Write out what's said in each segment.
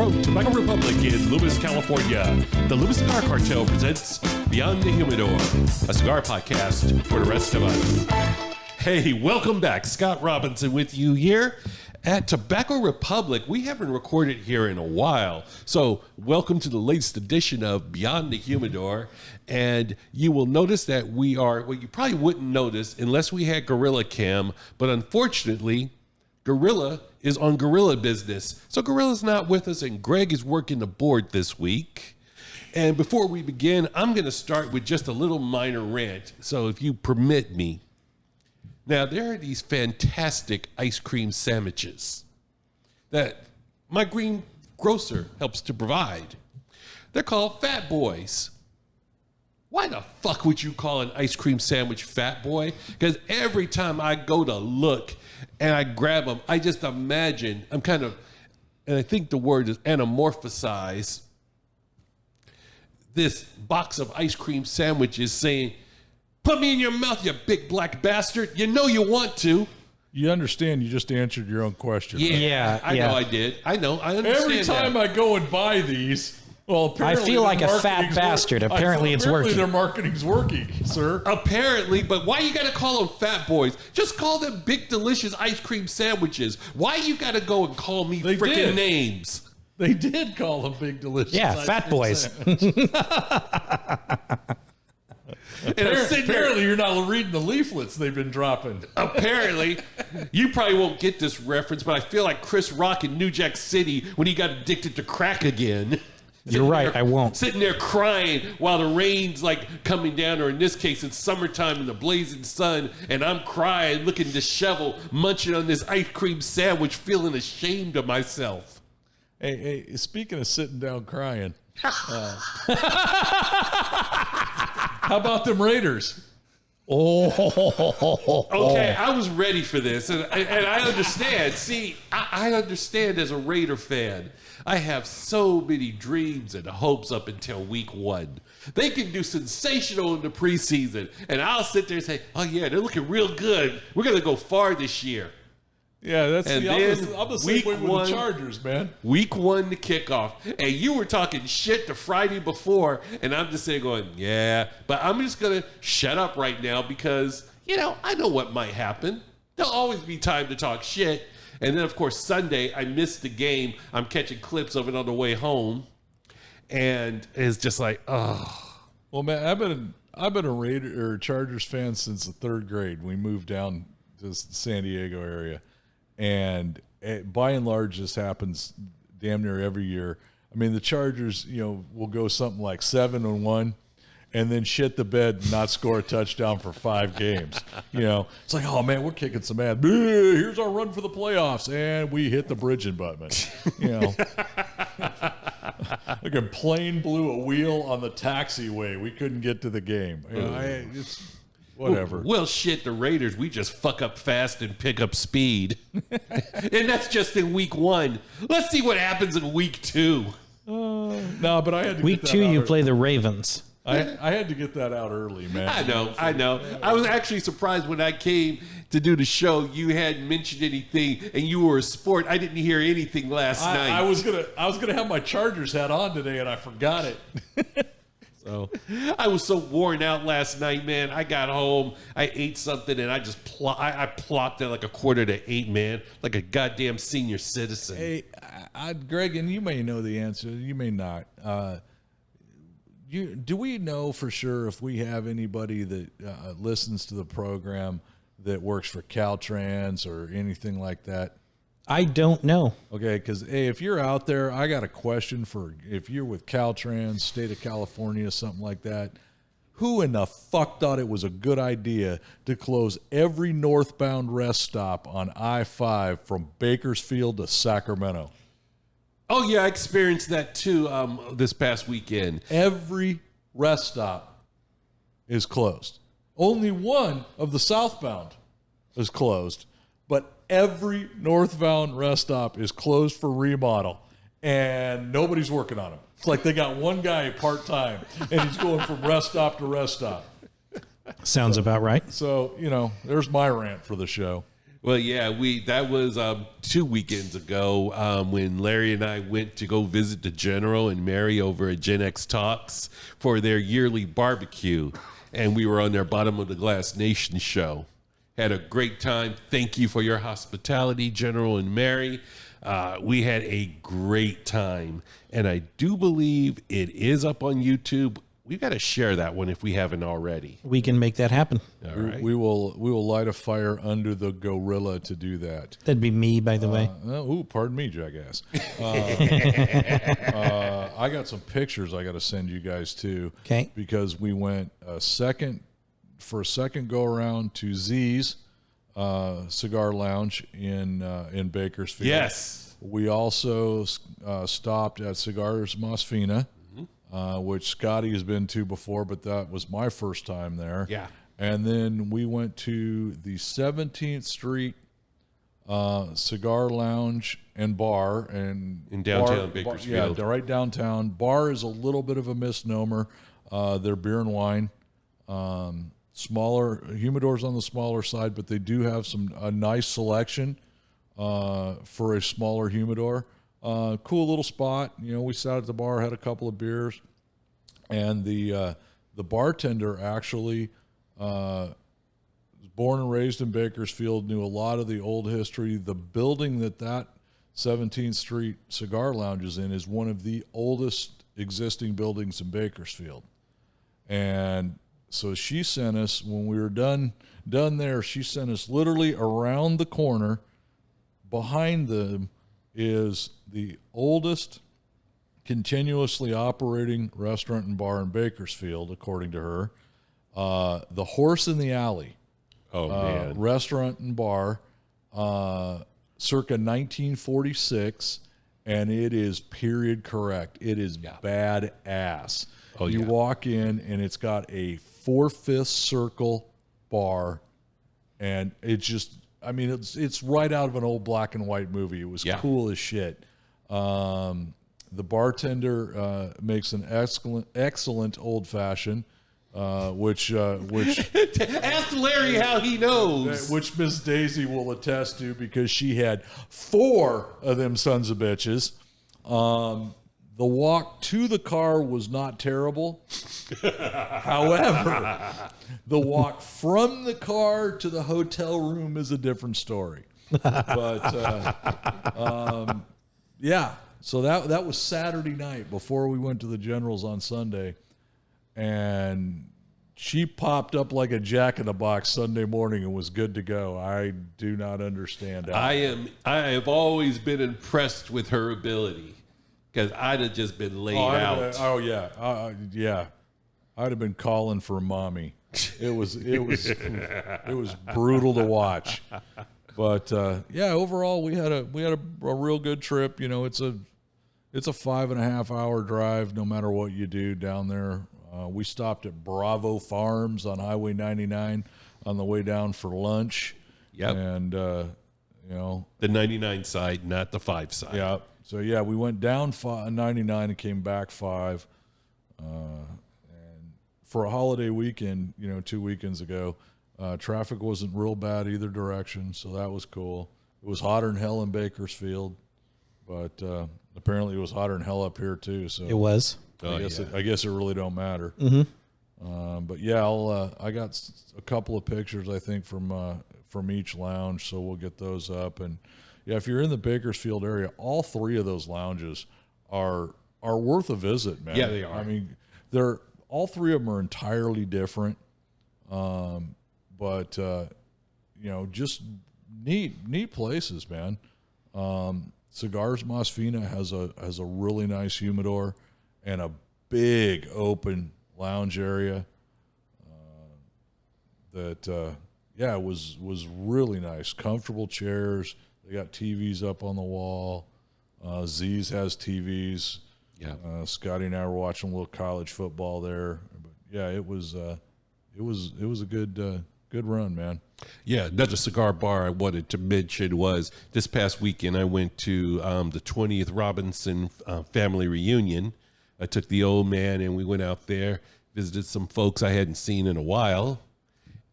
From Tobacco Republic in Loomis, California, the Loomis Cigar Cartel presents Beyond the Humidor, a cigar podcast for the rest of us. Hey, welcome back. Scott Robinson with you here at Tobacco Republic. We haven't recorded here in a while, so welcome to the latest edition of Beyond the Humidor. And you will notice that we are, well, you probably wouldn't notice unless we had Gorilla Cam, but unfortunately, Gorilla is on Gorilla business. So Gorilla's not with us, and Greg is working the board this week. And before we begin, I'm going to start with just a little minor rant, so if you permit me. Now, there are these fantastic ice cream sandwiches that my green grocer helps to provide. They're called Fat Boys. Why the fuck would you call an ice cream sandwich Fat Boy? Because every time I go to look and I grab them, I just imagine, and I think the word is anamorphosize, this box of ice cream sandwiches saying, "Put me in your mouth, you big black bastard. You know you want to." You understand you just answered your own question. Yeah, right? I know I did. I understand. Every time I go and buy these, well, apparently I feel like a fat bastard. Apparently it's working. Their marketing's working, sir. Apparently, but why you gotta call them Fat Boys? Just call them Big Delicious Ice Cream Sandwiches. Why you gotta go and call me freaking names? They did call them Big Delicious. Yeah, Fat Boys. And apparently you're not reading the leaflets they've been dropping. Apparently, you probably won't get this reference, but I feel like Chris Rock in New Jack City when he got addicted to crack again. You're right, I won't. Sitting there crying while the rain's like coming down, or in this case, it's summertime in the blazing sun, and I'm crying, looking disheveled, munching on this ice cream sandwich, feeling ashamed of myself. Hey, speaking of sitting down crying, how about them Raiders? Okay, I was ready for this, and I understand. See, I understand as a Raider fan. I have so many dreams and hopes up until week one. They can do sensational in the preseason, and I'll sit there and say, "Oh yeah, they're looking real good. We're gonna go far this year." Yeah, I'm the same way with the Chargers, man. Week one to kickoff. And you were talking shit the Friday before, and I'm just sitting going, yeah. But I'm just going to shut up right now because, I know what might happen. There'll always be time to talk shit. And then, of course, Sunday, I missed the game. I'm catching clips of it on the way home. And it's just like, oh. Well, man, I've been a Raider or Chargers fan since the third grade. We moved down to the San Diego area. And by and large, this happens damn near every year. I mean, the Chargers, will go something like 7-1 and then shit the bed and not score a touchdown for 5 games. It's like, oh, man, we're kicking some ass. Here's our run for the playoffs. And we hit the bridge abutment. Like a plane blew a wheel on the taxiway. We couldn't get to the game. It's whatever. Well, shit, the Raiders, we just fuck up fast and pick up speed. And that's just in week one. Let's see what happens in week 2. No, but I had to Week get that 2, out you play the Ravens. I had to get that out early, man. I know. I was actually surprised when I came to do the show, you hadn't mentioned anything, and you were a sport. I didn't hear anything last night. I was gonna have my Chargers hat on today, and I forgot it. So I was so worn out last night, man. I got home, I ate something, and I just I plopped at like 7:45, man, like a goddamn senior citizen. Hey, Greg, and you may know the answer, you may not. Do we know for sure if we have anybody that listens to the program that works for Caltrans or anything like that? I don't know. Okay, because, hey, if you're out there, I got a question for if you're with Caltrans, state of California, something like that. Who in the fuck thought it was a good idea to close every northbound rest stop on I-5 from Bakersfield to Sacramento? Oh, yeah, I experienced that too this past weekend. Every rest stop is closed. Only one of the southbound is closed, but every northbound rest stop is closed for remodel, and nobody's working on them. It's like they got one guy part-time, and he's going from rest stop to rest stop. Sounds about right. So, there's my rant for the show. Well, yeah, that was 2 weekends ago when Larry and I went to go visit the General and Mary over at Gen X Talks for their yearly barbecue, and we were on their Bottom of the Glass Nation show. Had a great time. Thank you for your hospitality, General and Mary. We had a great time, and I do believe it is up on YouTube. We've got to share that one if we haven't already. We can make that happen. All right. We will light a fire under the gorilla to do that. That'd be me, by the way. Pardon me, jackass. I got some pictures I got to send you guys too. Okay. Because we went for a second go around to Z's Cigar Lounge in Bakersfield. Yes. We also stopped at Cigars Masfina, which Scotty has been to before, but that was my first time there. Yeah. And then we went to the 17th Street Cigar Lounge and Bar in downtown Bakersfield. Yeah, right downtown. Bar is a little bit of a misnomer. They're beer and wine. Smaller humidors on the smaller side, but they do have a nice selection for a smaller humidor. Cool little spot. We sat at the bar, had a couple of beers, and the bartender actually was born and raised in Bakersfield, knew a lot of the old history. The building that 17th Street Cigar Lounge is in is one of the oldest existing buildings in Bakersfield. And so she sent us, when we were done there, she sent us literally around the corner. Behind them is the oldest continuously operating restaurant and bar in Bakersfield, according to her. The Horse in the Alley. Oh, man. Restaurant and bar, circa 1946, and it is period correct. It is badass. Oh, you walk in, and it's got a 4/5 circle bar, and it's right out of an old black and white movie. It was cool as shit. The bartender makes an excellent old fashioned, which Ask Larry how he knows. which Miss Daisy will attest to, because she had 4 of them sons of bitches. The walk to the car was not terrible. However, the walk from the car to the hotel room is a different story. But so that was Saturday night before we went to the General's on Sunday, and she popped up like a jack in the box Sunday morning and was good to go. I do not understand that. I have always been impressed with her ability, because I'd have just been laid out. I'd have been calling for mommy. It was brutal to watch. But overall we had a real good trip. It's a 5.5 hour drive no matter what you do down there. We stopped at Bravo Farms on Highway 99 on the way down for lunch. Yep. And the 99 side, not the 5 side. Yeah. So we went down 99 and came back 5. And for a holiday weekend, 2 weekends ago, traffic wasn't real bad either direction, so that was cool. It was hotter than hell in Bakersfield, but apparently it was hotter than hell up here too. So It was. I guess it really don't matter. Mm-hmm. But I got a couple of pictures I think from each lounge, so we'll get those up. And if you're in the Bakersfield area, all 3 of those lounges are worth a visit, man. Yeah, they are. I mean, all 3 of them are entirely different, but just neat places, man. Cigars Masfina has a really nice humidor and a big open lounge area that was really nice. Comfortable chairs. They got TVs up on the wall. Z's has TVs. Yeah. Scotty and I were watching a little college football there. But it was a good run, man. Yeah, another cigar bar I wanted to mention was this past weekend I went to the 20th Robinson family reunion. I took the old man and we went out there, visited some folks I hadn't seen in a while,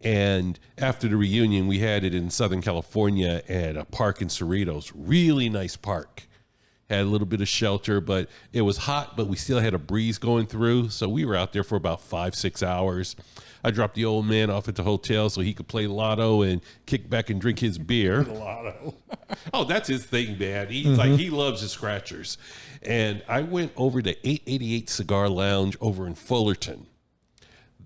And after the reunion, we had it in Southern California at a park in Cerritos. Really nice park. Had a little bit of shelter, but it was hot, but we still had a breeze going through. So we were out there for about 5-6 hours. I dropped the old man off at the hotel so he could play lotto and kick back and drink his beer. Lotto. Oh, that's his thing, man. He's like, he loves his scratchers. And I went over to 888 Cigar Lounge over in Fullerton.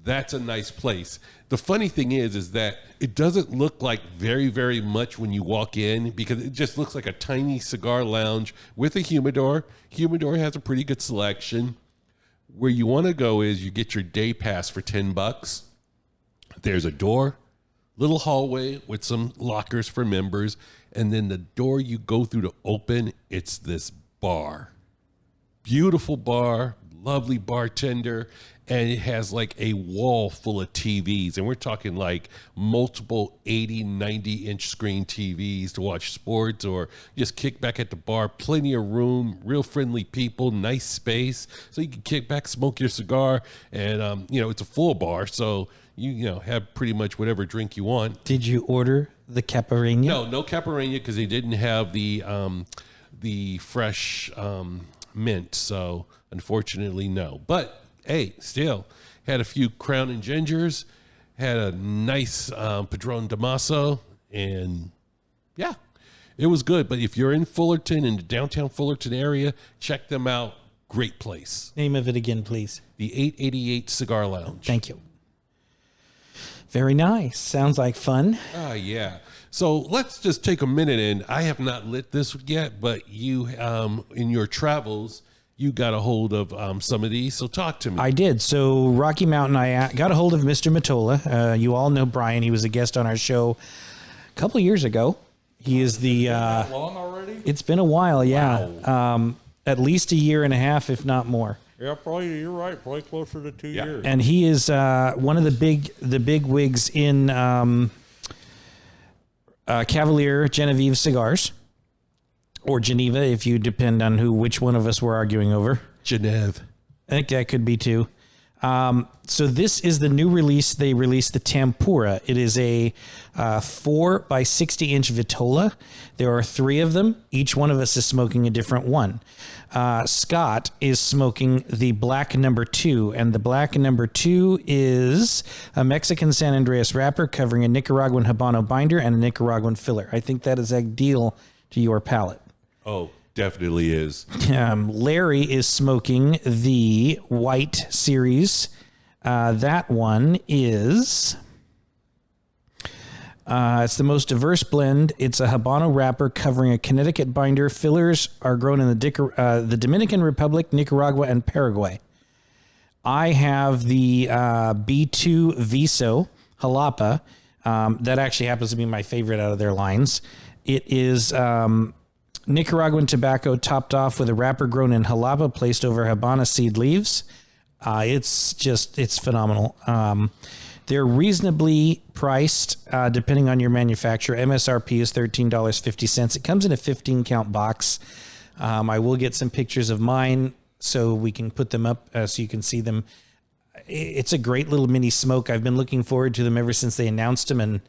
That's a nice place. The funny thing is that it doesn't look like very, very much when you walk in because it just looks like a tiny cigar lounge with a humidor. Humidor has a pretty good selection. Where you want to go is you get your day pass for $10. There's a door, little hallway with some lockers for members, and then the door you go through to open, it's this bar. Beautiful bar, lovely bartender, and it has like a wall full of TVs. And we're talking like multiple 80, 90-inch screen TVs to watch sports or just kick back at the bar. Plenty of room, real friendly people, nice space. So you can kick back, smoke your cigar. And, it's a full bar. So you have pretty much whatever drink you want. Did you order the Caparina? No Caparina because they didn't have the fresh mint. So unfortunately, no. But hey, still had a few Crown and Gingers, had a nice Padron Damaso, and yeah, it was good. But if you're in Fullerton, in the downtown Fullerton area, check them out. Great place. Name of it again, please. The 888 Cigar Lounge. Thank you. Very nice. Sounds like fun. Yeah. So let's just take a minute, and I have not lit this yet, but you, in your travels, you got a hold of some of these, so talk to me. I did. So Rocky Mountain, I got a hold of Mr. Matola. You all know Brian. He was a guest on our show a couple of years ago. He is the... long already? It's been a while, yeah. Wow. At least a year and a half, if not more. Yeah, probably. You're right. Probably closer to 2 years. And he is one of the big wigs in Cavalier Genevieve cigars. Or Geneva, if you depend on which one of us we're arguing over. Geneve. I think that could be too. So this is the new release. They released the Tempura. It is a 4 by 60 inch Vitola. There are 3 of them. Each one of us is smoking a different one. Scott is smoking the black number 2, and the black number 2 is a Mexican San Andreas wrapper covering a Nicaraguan Habano binder and a Nicaraguan filler. I think that is ideal to your palate. Oh, definitely is. Larry is smoking the white series. That one is... it's the most diverse blend. It's a Habano wrapper covering a Connecticut binder. Fillers are grown in the Dominican Republic, Nicaragua, and Paraguay. I have the B2 Viso Jalapa. That actually happens to be my favorite out of their lines. It is Nicaraguan tobacco topped off with a wrapper grown in Jalapa placed over Habana seed leaves. It's phenomenal. They're reasonably priced, depending on your manufacturer. MSRP is $13.50. It comes in a 15-count box. I will get some pictures of mine so we can put them up so you can see them. It's a great little mini smoke. I've been looking forward to them ever since they announced them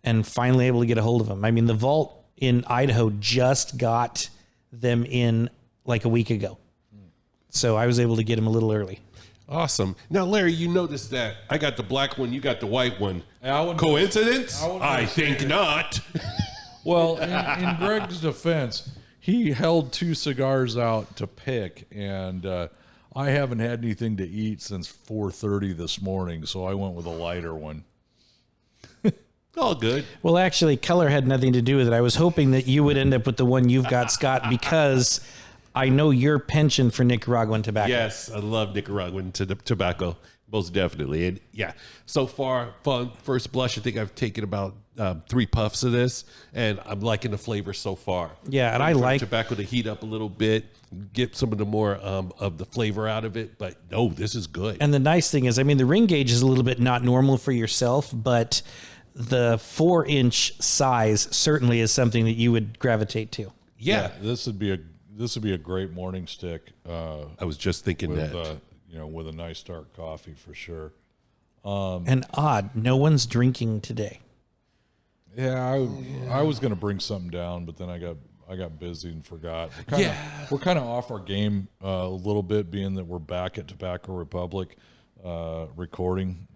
and finally able to get a hold of them. I mean, the Vault in Idaho just got them in like a week ago. So I was able to get them a little early. Awesome. Now, Larry, you noticed that I got the black one, you got the white one. Yeah, Coincidence? I think not. Well, in Greg's defense, he held 2 cigars out to pick, and I haven't had anything to eat since 4:30 this morning, so I went with a lighter one. All good. Well, actually, color had nothing to do with it. I was hoping that you would end up with the one you've got, Scott, because I know your penchant for Nicaraguan tobacco. Yes, I love Nicaraguan tobacco, most definitely. And yeah, so far, first blush, I think I've taken about 3 puffs of this, and I'm liking the flavor so far. Yeah, and I like like tobacco to heat up a little bit, get some of the more of the flavor out of it. But no, this is good. And the nice thing is, I mean, the ring gauge is a little bit not normal for yourself, but the 4-inch size certainly is something that you would gravitate to. Yeah, this would be a great morning stick. I was just thinking with, that with a nice dark coffee for sure. And odd, no one's drinking today. Yeah, I was going to bring something down, but then I got busy and forgot. We're kind of off our game a little bit, being that we're back at Tobacco Republic recording.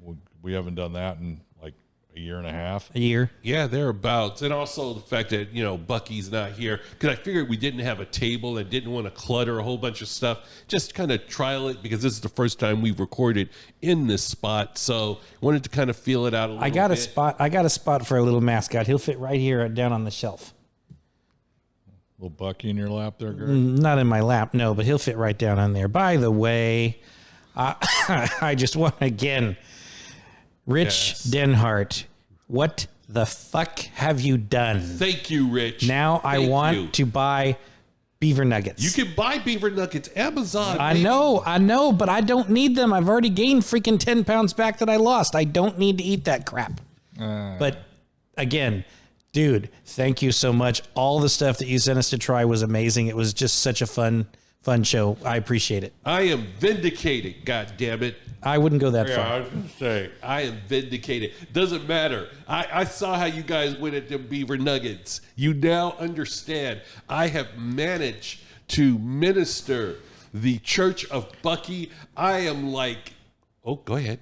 We haven't done that in like a year and a half. A year. Yeah, thereabouts. And also the fact that, Bucky's not here. Because I figured we didn't have a table and didn't want to clutter a whole bunch of stuff. Just kind of trial it, because this is the first time we've recorded in this spot. So wanted to kind of feel it out a little bit. I got a spot for a little mascot. He'll fit right here down on the shelf. Little Bucky in your lap there, Greg? Not in my lap, no, but he'll fit right down on there. By the way, I just want to, again, Rich Denhart, what the fuck have you done? Thank you, Rich. Now I want to buy beaver nuggets. You can buy beaver nuggets, Amazon. I know, but I don't need them. I've already gained freaking 10 pounds back that I lost. I don't need to eat that crap. But again, dude, thank you so much. All the stuff that you sent us to try was amazing. It was just such a fun show. I appreciate it. I am vindicated, God damn it. I wouldn't go that far. I was going to say, I am vindicated. Doesn't matter. I saw how you guys went at them beaver nuggets. You now understand. I have managed to minister the Church of Bucky. I am like, oh, go ahead.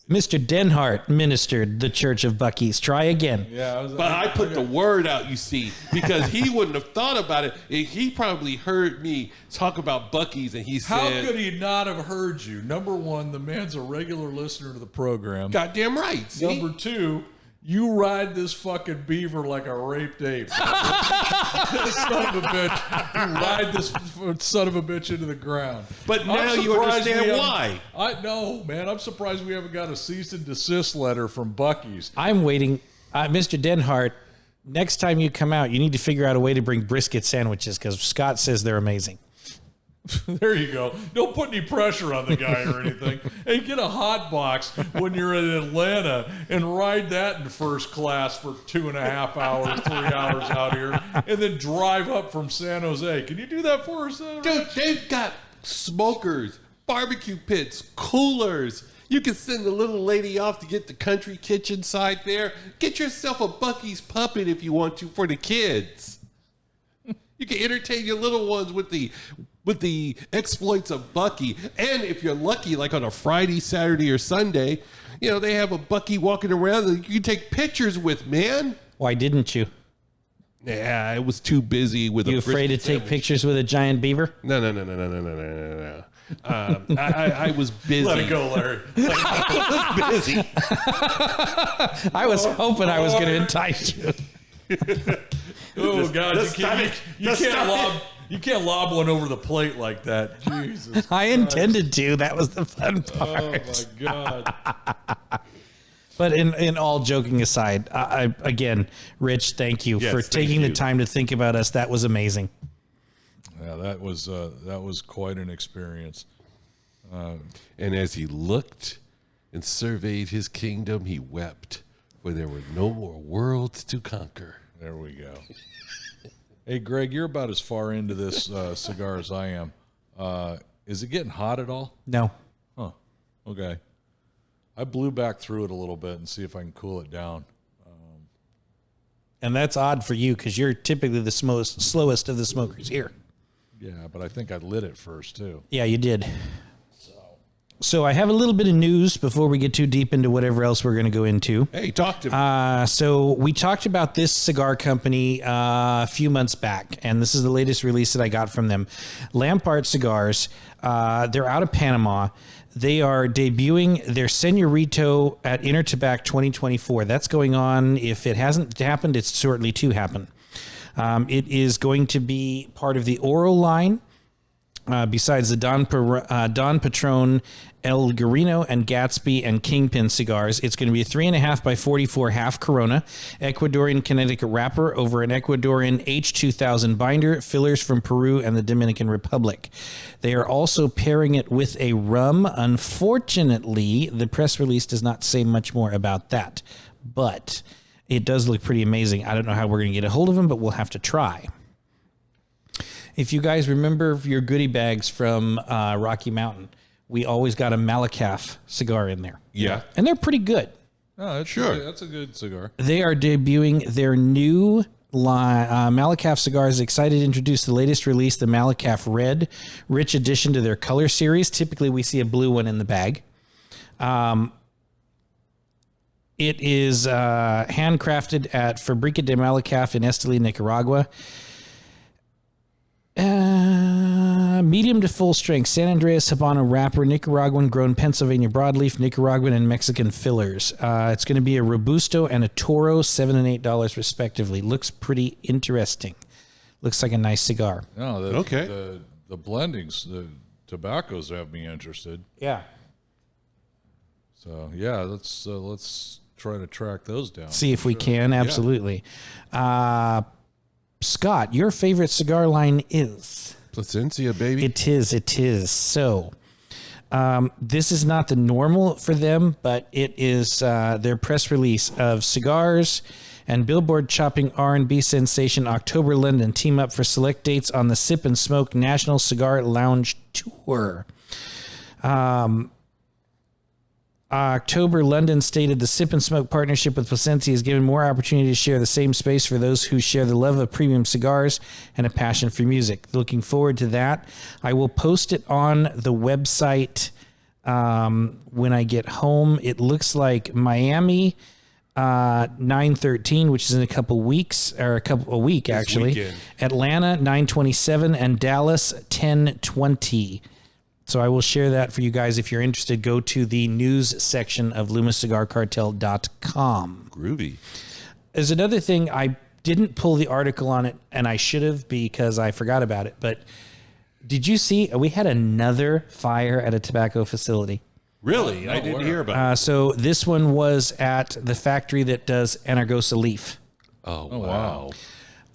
Mr. Denhart ministered the Church of Bucky's. Try again. Yeah, but I put the word out, you see, because he wouldn't have thought about it. And he probably heard me talk about Bucky's, and he said, how could he not have heard you? Number one, the man's a regular listener to the program. Goddamn right. See? Number two, you ride this fucking beaver like a raped ape. Son of a bitch. You ride this son of a bitch into the ground. But now you understand why. I know, man. I'm surprised we haven't got a cease and desist letter from Bucky's. I'm waiting. Mr. Denhart, next time you come out, you need to figure out a way to bring brisket sandwiches, because Scott says they're amazing. There you go. Don't put any pressure on the guy or anything. Hey, get a hot box when you're in Atlanta and ride that in first class for 2.5 hours, 3 hours out here, and then drive up from San Jose. Can you do that for us? Dude, they've got smokers, barbecue pits, coolers. You can send the little lady off to get the country kitchen side there. Get yourself a Bucky's puppet if you want to for the kids. You can entertain your little ones with the exploits of Bucky. And if you're lucky, like on a Friday, Saturday, or Sunday, they have a Bucky walking around that you can take pictures with, man. Why didn't you? Yeah, I was too busy with. You afraid to take pictures with a giant beaver? No. I was busy. Let it go, Larry. I was busy. I was hoping I was going to entice you. Oh God! You can't lob one over the plate like that. Jesus! I intended to. That was the fun part. Oh my God! But in all joking aside, again, Rich, thank you for taking the time to think about us. That was amazing. Yeah, that was quite an experience. And as he looked and surveyed his kingdom, he wept, for there were no more worlds to conquer. There we go. Hey, Greg, you're about as far into this cigar as I am. Is it getting hot at all? No. Huh. Okay. I blew back through it a little bit and see if I can cool it down. And that's odd for you, because you're typically the slowest of the smokers here. Yeah, but I think I lit it first, too. Yeah, you did. So I have a little bit of news before we get too deep into whatever else we're going to go into. Hey, talk to me. So we talked about this cigar company a few months back, and this is the latest release that I got from them. Lampart Cigars. They're out of Panama. They are debuting their Señorito at Intertabac 2024. That's going on. If it hasn't happened, it's shortly to happen. It is going to be part of the Oro line. Besides the Don Patron, El Guarino, and Gatsby and Kingpin cigars, it's going to be a 3.5 by 44 half Corona, Ecuadorian Connecticut wrapper over an Ecuadorian H2000 binder, fillers from Peru and the Dominican Republic. They are also pairing it with a rum. Unfortunately, the press release does not say much more about that, but it does look pretty amazing. I don't know how we're going to get a hold of them, but we'll have to try. If you guys remember your goodie bags from Rocky Mountain, we always got a Malakaf cigar in there. Yeah. And they're pretty good. Oh, that's Sure. That's a good cigar. They are debuting their new line. Malakaf Cigars is excited to introduce the latest release, the Malakaf Red, rich addition to their color series. Typically, we see a blue one in the bag. It is handcrafted at Fabrica de Malakaf in Esteli, Nicaragua. Medium to full strength, San Andreas Habano wrapper, Nicaraguan grown Pennsylvania broadleaf, Nicaraguan and Mexican fillers. It's going to be a Robusto and a Toro, $7 and $8 respectively. Looks pretty interesting. Looks like a nice cigar. No, Okay. The blendings, the tobaccos have me interested. Yeah. So yeah, let's try to track those down. See if we can. Absolutely. Scott, your favorite cigar line is? Placencia, baby. It is. So, this is not the normal for them, but it is their press release of cigars and Billboard chopping R&B sensation October London team up for select dates on the Sip and Smoke National Cigar Lounge Tour. October London stated the Sip and Smoke partnership with Placencia has given more opportunity to share the same space for those who share the love of premium cigars and a passion for music. Looking forward to that. I will post it on the website when I get home. It looks like Miami 9/13, which is in a week actually. weekend. Atlanta 9/27 and Dallas 10/20. So I will share that for you guys. If you're interested, go to the news section of LumaCigarCartel.com. Groovy. There's another thing. I didn't pull the article on it, and I should have because I forgot about it. But did you see? We had another fire at a tobacco facility. Really? I didn't hear about it. So this one was at the factory that does Anargosa leaf. Oh,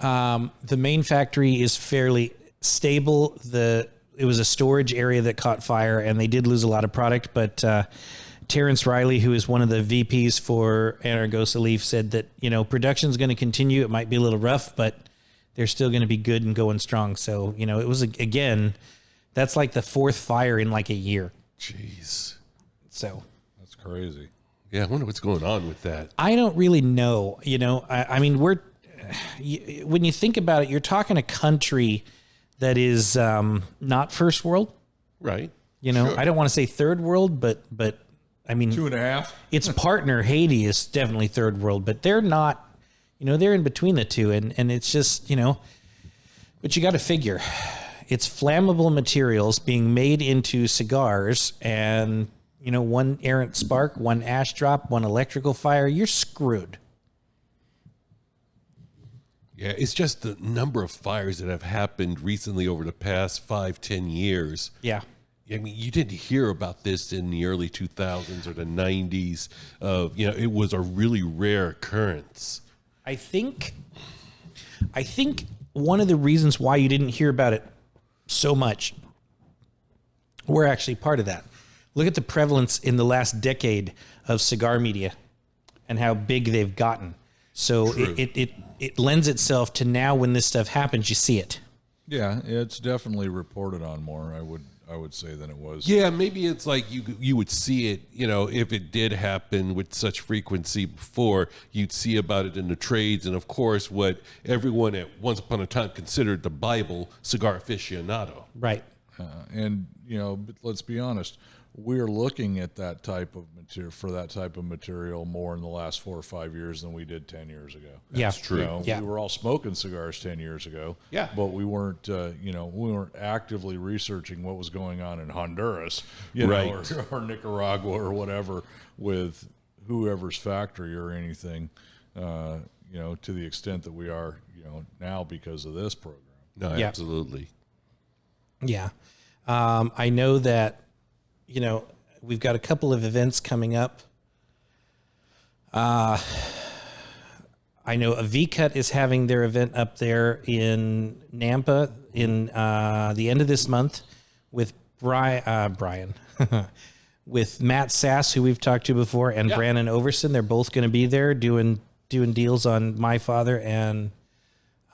wow. The main factory is fairly stable. It was a storage area that caught fire, and they did lose a lot of product. But Terrence Riley, who is one of the VPs for Anargosa Leaf, said that production's going to continue. It might be a little rough, but they're still going to be good and going strong. So it was again, that's like the fourth fire in like a year. Jeez. So That's crazy. Yeah, I wonder what's going on with that. I don't really know. I mean, when you think about it, you're talking a country that is not first world. Right. Sure. I don't want to say third world, but I mean 2.5. its partner Haiti is definitely third world, but they're not. They're in between the two, and it's just But you got to figure, it's flammable materials being made into cigars, and one errant spark, one ash drop, one electrical fire, you're screwed. Yeah, it's just the number of fires that have happened recently over the past 5-10 years. Yeah. I mean, you didn't hear about this in the early 2000s or the 90s. It was a really rare occurrence. I think one of the reasons why you didn't hear about it so much, we're actually part of that. Look at the prevalence in the last decade of cigar media and how big they've gotten. So it lends itself to now when this stuff happens, you see it. Yeah, it's definitely reported on more. I would say than it was. Yeah, maybe it's like you would see it, if it did happen with such frequency before, you'd see about it in the trades. And of course, what everyone at once upon a time considered the Bible, cigar aficionado. Right. But let's be honest. We're looking at that type of material more in the last 4 or 5 years than we did 10 years ago. That's true. Yeah. We were all smoking cigars 10 years ago. Yeah. But we weren't, we weren't actively researching what was going on in Honduras, Right. or Nicaragua or whatever with whoever's factory or anything, to the extent that we are, now because of this program. No, Yeah. absolutely. Yeah. I know that, we've got a couple of events coming up. I know a V-Cut is having their event up there in Nampa in the end of this month with Brian, with Matt Sass, who we've talked to before, and Brandon Overson. They're both going to be there doing deals on My Father and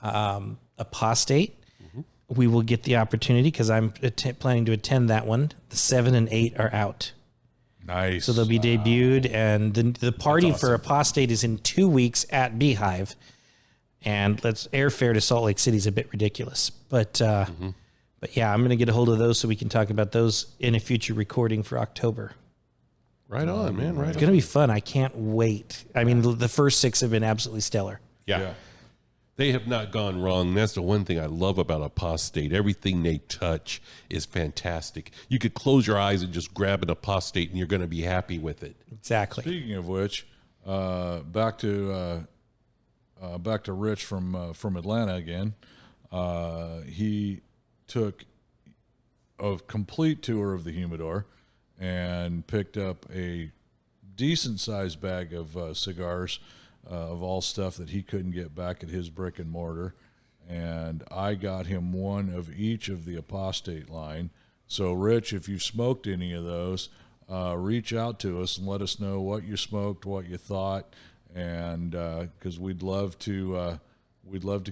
Apostate. we will get the opportunity because I'm planning to attend that one. The 7 and 8 are out. Nice. So they'll be debuted, and the party for Apostate is in 2 weeks at Beehive. And airfare to Salt Lake City is a bit ridiculous. But yeah, I'm going to get a hold of those so we can talk about those in a future recording for October. Right on, man. Right. It's going to be fun. I can't wait. I mean, the first 6 have been absolutely stellar. Yeah. They have not gone wrong. That's the one thing I love about Apostate. Everything they touch is fantastic. You could close your eyes and just grab an Apostate, and you're going to be happy with it. Exactly. Speaking of which, back to Rich from Atlanta again. He took a complete tour of the Humidor and picked up a decent sized bag of cigars. Of all stuff that he couldn't get back at his brick and mortar. And I got him one of each of the Apostate line. So, Rich, if you've smoked any of those, reach out to us and let us know what you smoked, what you thought, and because we'd love to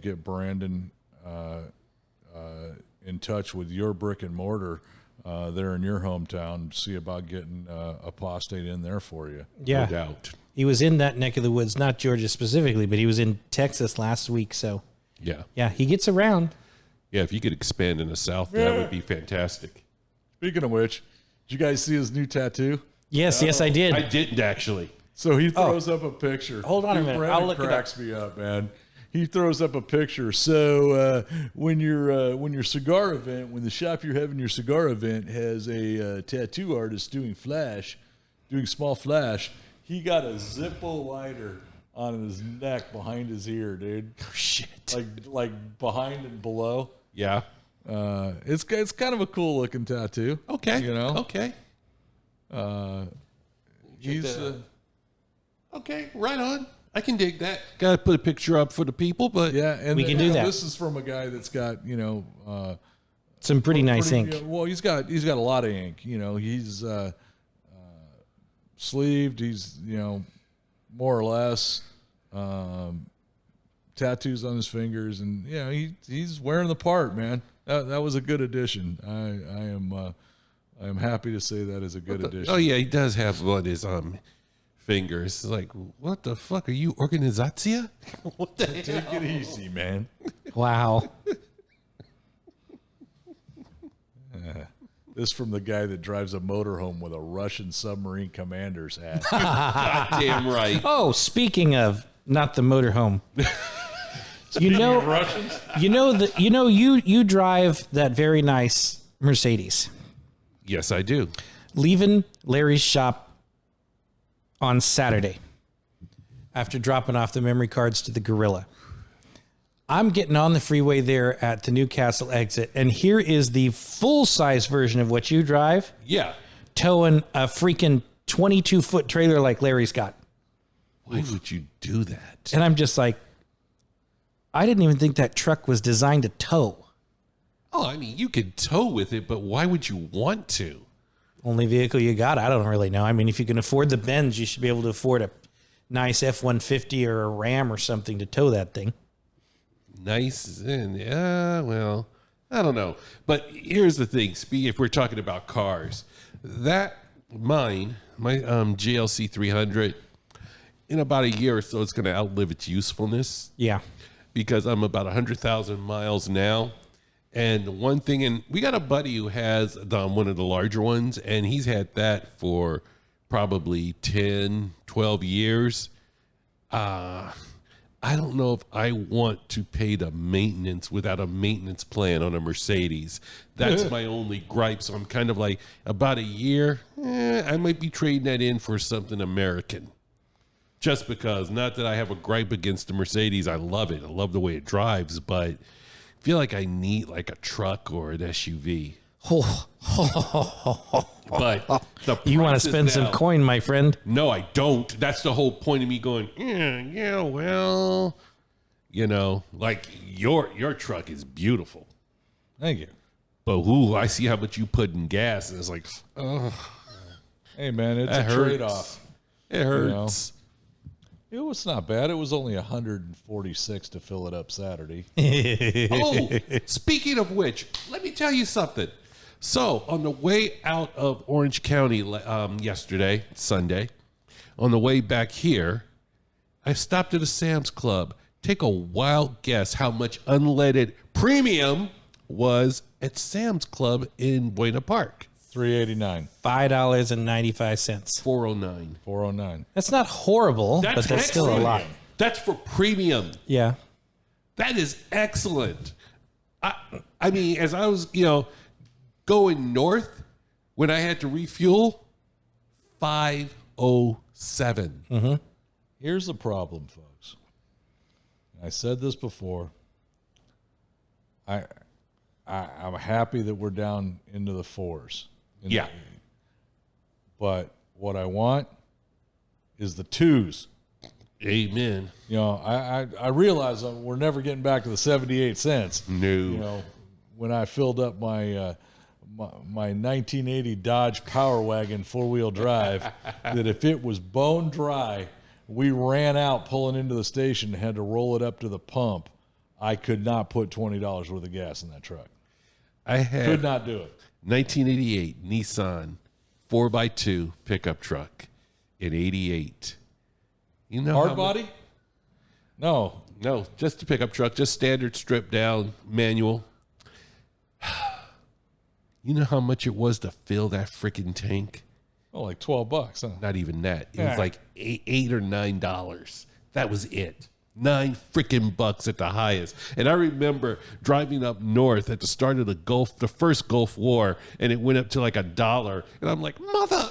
get Brandon in touch with your brick and mortar there in your hometown, see about getting Apostate in there for you. Yeah. No doubt. He was in that neck of the woods, not Georgia specifically, but he was in Texas last week. So, yeah, he gets around. Yeah, if you could expand in the South, that would be fantastic. Speaking of which, did you guys see his new tattoo? Yes, I did. I didn't actually. So he throws up a picture. Hold on a minute. Brandon I'll look it up. cracks me up, man. He throws up a picture. So when your cigar event, when the shop you're having your cigar event has a tattoo artist doing small flash, he got a Zippo lighter on his neck behind his ear, dude. Oh, shit. Like behind and below. Yeah. It's kind of a cool looking tattoo. Okay. You know. Okay. He's okay. Right on. I can dig that. Got to put a picture up for the people, but yeah, and We can do that. This is from a guy that's got Some pretty nice ink. Well, he's got a lot of ink. You know, he's sleeved. He's more or less tattoos on his fingers, and he's wearing the part, man. That was a good addition. I am happy to say that is a good addition. Oh yeah, he does have on his fingers. It's like, what the fuck are you, Organizatia? What the hell? Take it easy, man. Wow. This from the guy that drives a motorhome with a Russian submarine commander's hat. Goddamn right. Oh, speaking of not the motorhome. Russians? You drive that very nice Mercedes. Yes, I do. Leaving Larry's shop on Saturday after dropping off the memory cards to the Gorilla. I'm getting on the freeway there at the Newcastle exit, and here is the full-size version of what you drive, Yeah. towing a freaking 22-foot trailer like Larry's got. Why would you do that? And I'm just like, I didn't even think that truck was designed to tow. Oh, I mean, you could tow with it, but why would you want to? Only vehicle you got, I don't really know. I mean, if you can afford the Benz, you should be able to afford a nice F-150 or a Ram or something to tow that thing. Nice. And well, I don't know. But here's the thing. If we're talking about cars, my GLC 300, in about a year or so, it's going to outlive its usefulness. Yeah. Because I'm about 100,000 miles now. And one thing, and we got a buddy who has one of the larger ones, and he's had that for probably 10, 12 years. I don't know if I want to pay the maintenance without a maintenance plan on a Mercedes. That's my only gripe. So I'm kind of like, about a year, I might be trading that in for something American. Just because, not that I have a gripe against the Mercedes. I love it. I love the way it drives, but I feel like I need like a truck or an SUV. But You want to spend some coin, my friend? No, I don't. That's the whole point of me going, well, like your truck is beautiful. Thank you. But I see how much you put in gas, and it's like, oh, Hey, man, it's that a hurts. trade-off. It hurts. It was not bad. It was only 146 to fill it up Saturday. Oh, speaking of which, let me tell you something. So on the way out of Orange County yesterday, Sunday, on the way back here, I stopped at a Sam's Club. Take a wild guess how much unleaded premium was at Sam's Club in Buena Park. $3.89. $5.95. $4.09. $4.09. That's not horrible, but that's still a lot. That's for premium. Yeah. That is excellent. I mean, as I was, going north, when I had to refuel, $5.07. Mm-hmm. Here's the problem, folks. I said this before. I'm happy that we're down into the fours. Yeah. But what I want is the twos. Amen. I realize we're never getting back to the 78 cents. No. When I filled up my my 1980 Dodge Power Wagon 4-wheel drive, that if it was bone dry, we ran out pulling into the station and had to roll it up to the pump. I could not put $20 worth of gas in that truck. Could not do it. 1988 Nissan 4x2 pickup truck in 88. You know Hard body? No, just a pickup truck, just standard stripped down manual. You know how much it was to fill that freaking tank? Oh, like $12, huh? Not even that. It was like $8 or $9. That was it. $9 freaking bucks at the highest. And I remember driving up north at the start of the first Gulf War, and it went up to like $1. And I'm like, mother,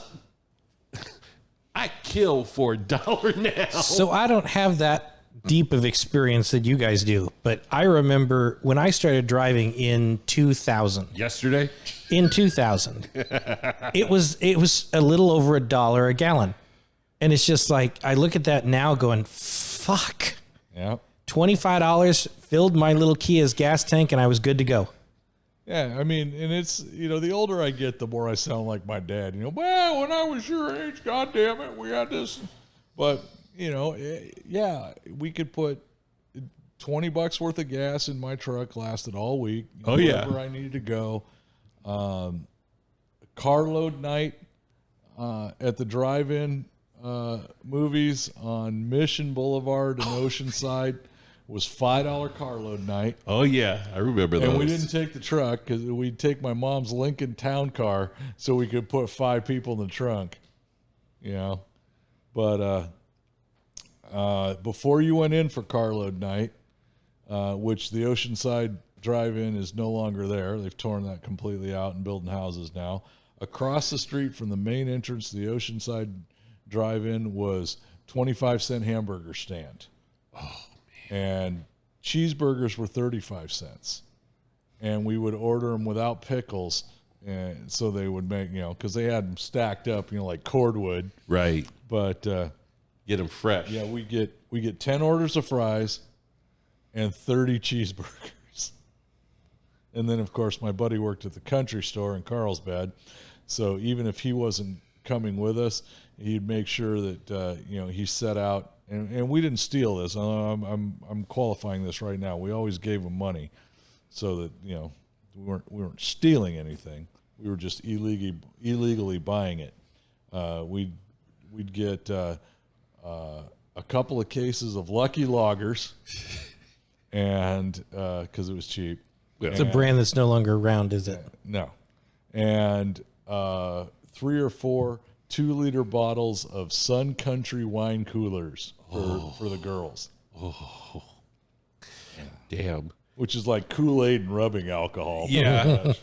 I kill for $1 now. So I don't have that deep of experience that you guys do, but I remember when I started driving in 2000. Yesterday? In 2000, it was a little over $1 a gallon. And it's just like, I look at that now going, fuck. Yeah. $25 filled my little Kia's gas tank and I was good to go. Yeah, I mean, and it's, the older I get, the more I sound like my dad. Well, when I was your age, God damn it, we had this. But, yeah, we could put $20 worth of gas in my truck, lasted all week. Wherever I needed to go. Carload night at the drive-in movies on Mission Boulevard and Oceanside was $5 carload night. Oh, yeah. I remember those. And we didn't take the truck because we'd take my mom's Lincoln Town Car so we could put 5 people in the trunk. But before you went in for carload night, which the Oceanside drive-in is no longer there. They've torn that completely out and building houses now. Across the street from the main entrance to the Oceanside drive-in was 25-cent hamburger stand. Oh, man. And cheeseburgers were 35 cents. And we would order them without pickles. And so they would make, because they had them stacked up, like cordwood. Right. But get them fresh. Yeah, we get 10 orders of fries and 30 cheeseburgers. And then, of course, my buddy worked at the country store in Carlsbad. So even if he wasn't coming with us, he'd make sure that, he set out. And we didn't steal this. I'm qualifying this right now. We always gave him money so that, we weren't stealing anything. We were just illegally buying it. We'd get a couple of cases of Lucky Loggers, and because it was cheap. It's a brand that's no longer around, is it? No. And 3 or 4 2-liter bottles of Sun Country wine coolers for the girls. Oh, damn. Which is like Kool-Aid and rubbing alcohol. Yeah.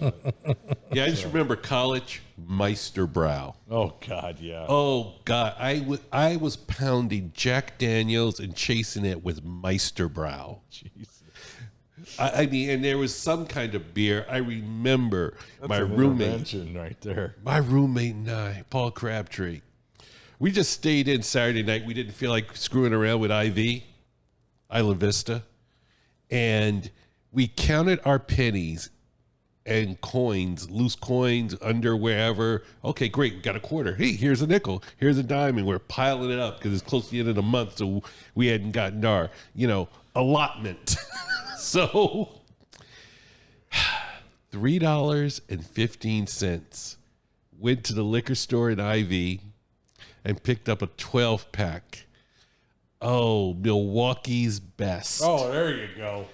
Yeah, I just remember college Meisterbrow. Oh, God, yeah. Oh, God. I was pounding Jack Daniels and chasing it with Meisterbrow. Jesus. I mean, and there was some kind of beer. I remember That's my an roommate. intervention right there. My roommate and I, Paul Crabtree, we just stayed in Saturday night. We didn't feel like screwing around with Isla Vista. And we counted our pennies and coins, loose coins under wherever. Okay, great. We got a quarter. Hey, here's a nickel. Here's a dime. And we're piling it up because it's close to the end of the month. So we hadn't gotten our, allotment. So $3.15. Went to the liquor store in IV and picked up a 12-pack. Oh, Milwaukee's Best. Oh, there you go.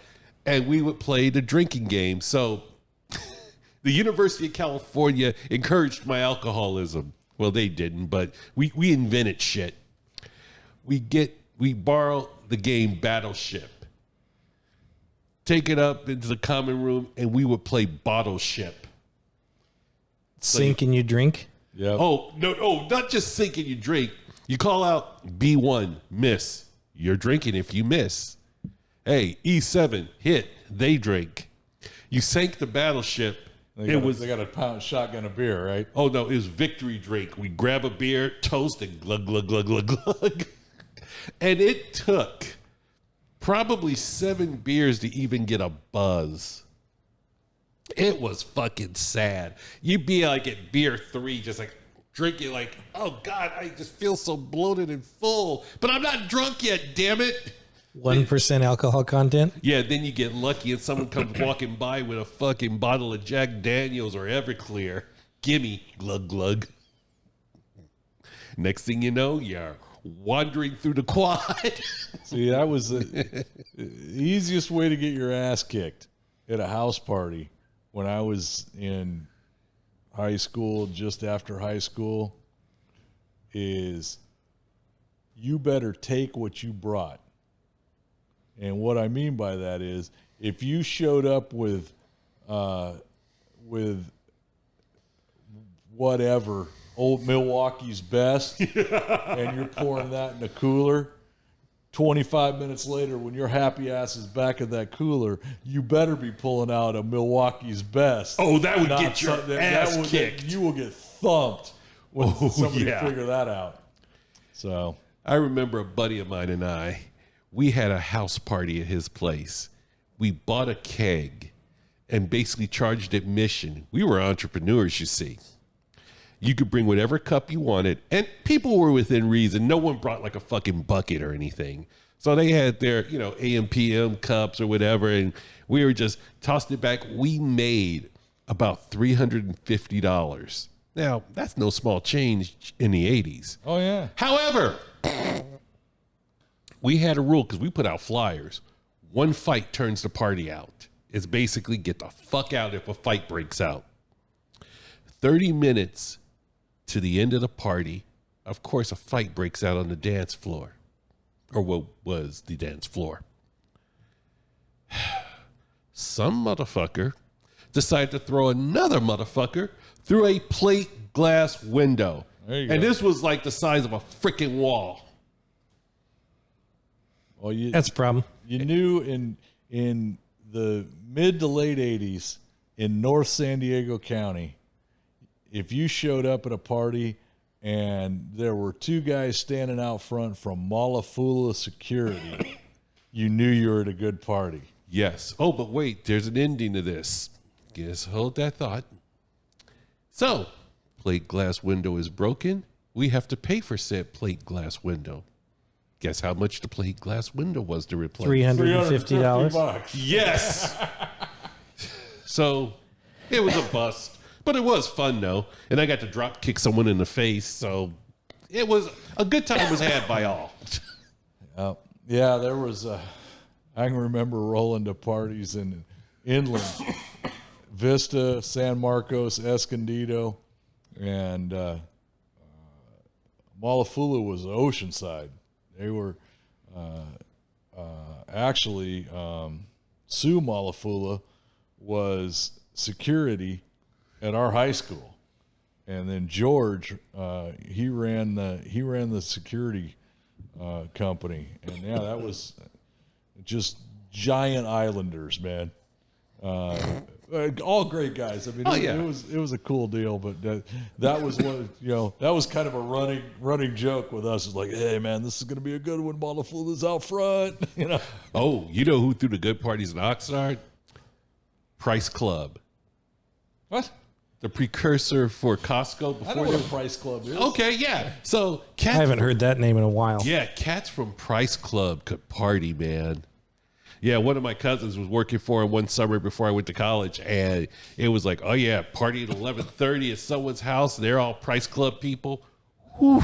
And we would play the drinking game. So the University of California encouraged my alcoholism. Well, they didn't, but we invented shit. We borrow the game Battleship, take it up into the common room, and we would play Bottle Ship. Sink and you drink? Yeah. Oh, no, not just sink and you drink. You call out B1, miss. You're drinking if you miss. Hey, E7, hit. They drink. You sank the Battleship. They got a pound shotgun of beer, right? Oh, no, it was victory drink. We grab a beer, toast, and glug, glug, glug, glug, glug. And it took probably 7 beers to even get a buzz. It was fucking sad. You'd be like at beer 3, just like drinking like, oh, God, I just feel so bloated and full. But I'm not drunk yet, damn it. 1% alcohol content? Yeah, then you get lucky and someone comes walking by with a fucking bottle of Jack Daniels or Everclear. Gimme, glug, glug. Next thing you know, you're wandering through the quad. See, that was the easiest way to get your ass kicked at a house party when I was in high school, just after high school, is you better take what you brought. And what I mean by that is if you showed up with whatever, old Milwaukee's Best, and you're pouring that in a cooler, 25 minutes later when your happy ass is back at that cooler, you better be pulling out a Milwaukee's Best. Oh, that would get your ass kicked. You will get thumped when somebody figure that out. So I remember a buddy of mine and we had a house party at his place. We bought a keg and basically charged admission. We were entrepreneurs, you see. You could bring whatever cup you wanted, and people were within reason. No one brought like a fucking bucket or anything. So they had their, AM, PM cups or whatever, and we were just tossed it back. We made about $350. Now, that's no small change in the 80s. Oh, yeah. However, we had a rule because we put out flyers. One fight turns the party out. It's basically get the fuck out if a fight breaks out. 30 minutes to the end of the party, of course, a fight breaks out on the dance floor, or what was the dance floor. Some motherfucker decided to throw another motherfucker through a plate glass window. There you and go. this was like the size of a freaking wall. Well, That's a problem. You knew in the mid to late 80s in North San Diego County, if you showed up at a party and there were 2 guys standing out front from Malafula Security, you knew you were at a good party. Yes. Oh, but wait, there's an ending to this. Just hold that thought. So, plate glass window is broken. We have to pay for said plate glass window. Guess how much the plate glass window was to replace? $350. Yes. So, it was a bust. But it was fun, though. And I got to drop kick someone in the face. So, it was a good time was had by all. Yeah, there was I can remember rolling to parties in Inland, Vista, San Marcos, Escondido, and Malafula was Oceanside. They were actually Sue Malafula was security at our high school, and then George he ran the security company, and yeah, that was just giant islanders, man. All great guys. I mean, it was a cool deal, but that was what that was kind of a running joke with us. It's like, hey man, this is going to be a good one. Malafula's out front, Oh, you know who threw the good parties in Oxnard? Price Club. What? The precursor for Costco before I know what a Price Club is. Okay, yeah. So I haven't heard that name in a while. Yeah, cats from Price Club could party, man. Yeah, one of my cousins was working for him one summer before I went to college, and it was like, oh yeah, party at 11:30 at someone's house. They're all Price Club people. Whew.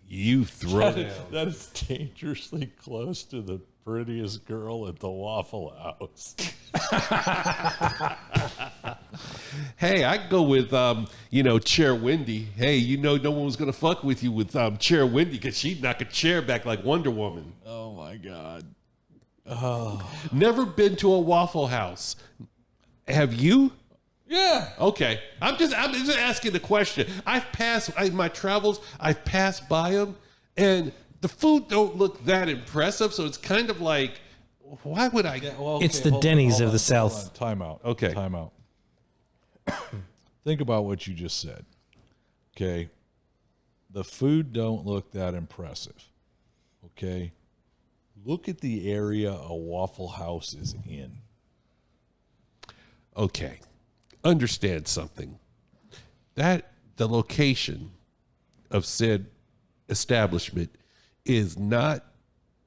You throw down. That is dangerously close to the prettiest girl at the Waffle House. Hey, I go with Chair Wendy. Hey, no one was gonna fuck with you with Chair Wendy because she'd knock a chair back like Wonder Woman. Oh my God. Never been to a Waffle House. Have you? Yeah. Okay. I'm just asking the question. I've passed my travels. I've passed by them, and the food don't look that impressive. So it's kind of like, why would I? Yeah, well, It's the Denny's of the South. South. Time out. Okay. Time out. Think about what you just said. Okay. The food don't look that impressive. Okay. Look at the area a Waffle House is in. Okay. Understand something. That the location of said establishment is not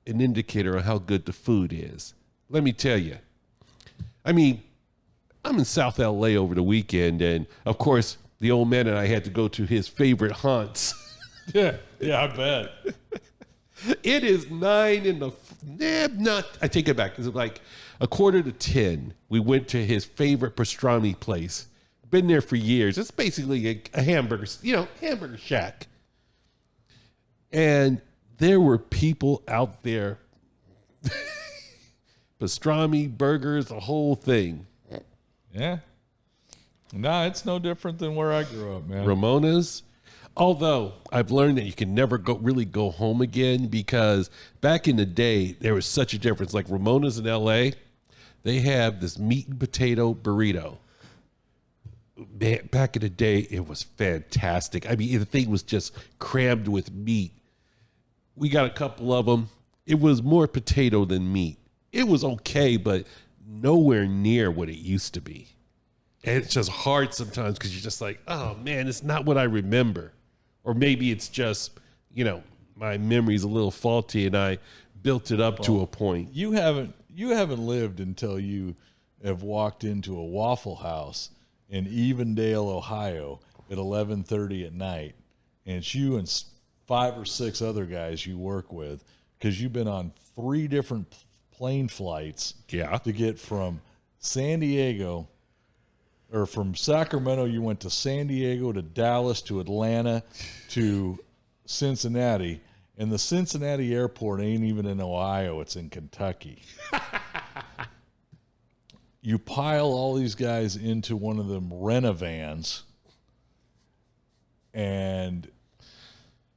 an indicator of how good the food is. Let me tell you. I mean, I'm in South LA over the weekend, and of course, the old man and I had to go to his favorite haunts. Yeah, I bet. It is 9 in the I take it back. It's like 9:45. We went to his favorite pastrami place. Been there for years. It's basically a hamburger, hamburger shack. And there were people out there, pastrami, burgers, the whole thing. Yeah. No, it's no different than where I grew up, man. Ramona's. Although I've learned that you can never really go home again because back in the day, there was such a difference. Like Ramona's in LA, they have this meat and potato burrito. Man, back in the day, it was fantastic. I mean, the thing was just crammed with meat. We got a couple of them. It was more potato than meat. It was okay, but nowhere near what it used to be. And it's just hard sometimes because you're just like, oh man, it's not what I remember. Or maybe it's just, my memory's a little faulty and I built it up to a point. You haven't lived until you have walked into a Waffle House in Evendale, Ohio at 11:30 at night, and it's you and 5 or 6 other guys you work with because you've been on 3 different plane flights to get from San Diego or from Sacramento. You went to San Diego, to Dallas, to Atlanta, to Cincinnati, and the Cincinnati airport ain't even in Ohio, it's in Kentucky. You pile all these guys into one of them Renovans, and